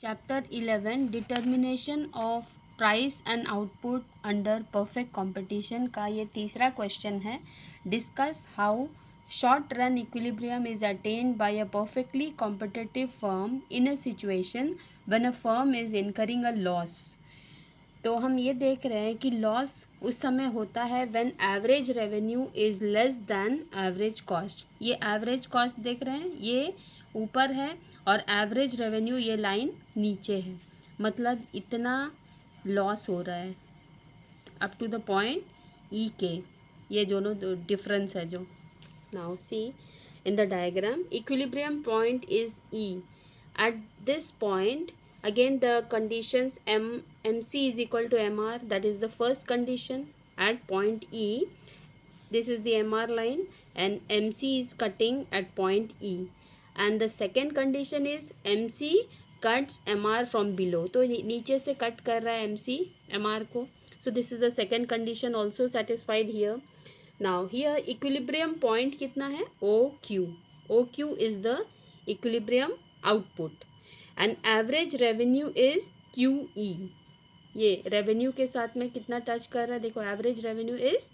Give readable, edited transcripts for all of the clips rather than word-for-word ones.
Chapter 11 Determination of Price and Output Under Perfect Competition का ये तीसरा क्वेश्चन है. Discuss how short run equilibrium is attained by a perfectly competitive firm in a situation when a firm is incurring a loss. तो हम ये देख रहे हैं कि लॉस उस समय होता है when average revenue is less than average cost. ये एवरेज कॉस्ट देख रहे हैं, ये ऊपर है और एवरेज रेवेन्यू ये लाइन नीचे है. मतलब इतना लॉस हो रहा है अप टू द पॉइंट ई के. ये दोनों डिफरेंस है जो. Now see in the diagram, equilibrium point is E. At this point, again the conditions MC is equal to MR, that is the first condition at point E. This is the MR line and MC is cutting at point E. And the second condition is MC cuts MR from below. तो नीचे से cut कर रहा है MC MR को. So this is the second condition also satisfied here. Now here equilibrium point कितना है? OQ. OQ is the equilibrium output and average revenue is QE. ये revenue के साथ में कितना टच कर रहा है देखो. average revenue is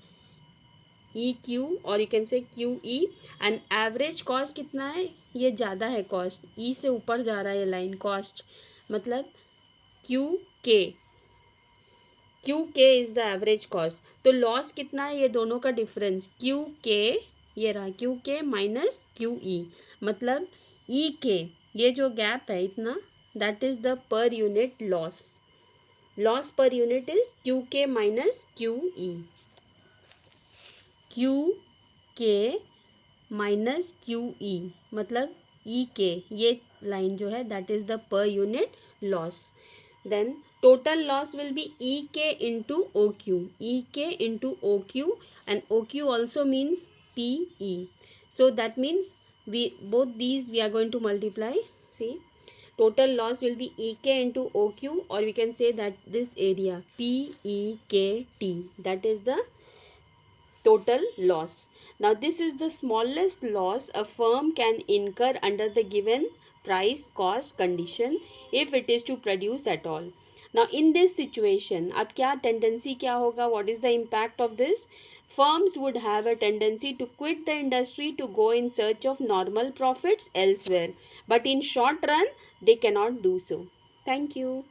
EQ और you can say QE and average cost कितना है? ये ज़्यादा है cost. E से ऊपर जा रहा है ये लाइन cost. मतलब QK. QK is the average cost. तो लॉस कितना है? ये दोनों का डिफरेंस QK, ये रहा QK माइनस QE. मतलब EK, ये जो गैप है इतना, that is the per unit loss. Loss per unit is QK minus QE. QK minus QE मतलब EK, ये लाइन जो है that is the per unit loss. Then total loss will be EK into OQ. EK into OQ and OQ also means PE. So that means both these we are going to multiply. See, total loss will be EK into OQ, or we can say that this area PEKT, that is the total loss. Now this is the smallest loss a firm can incur under the given price cost condition if it is to produce at all. Now in this situation अब क्या tendency क्या होगा? What is the impact of this? Firms would have a tendency to quit the industry to go in search of normal profits elsewhere, but in short run they cannot do so. Thank you.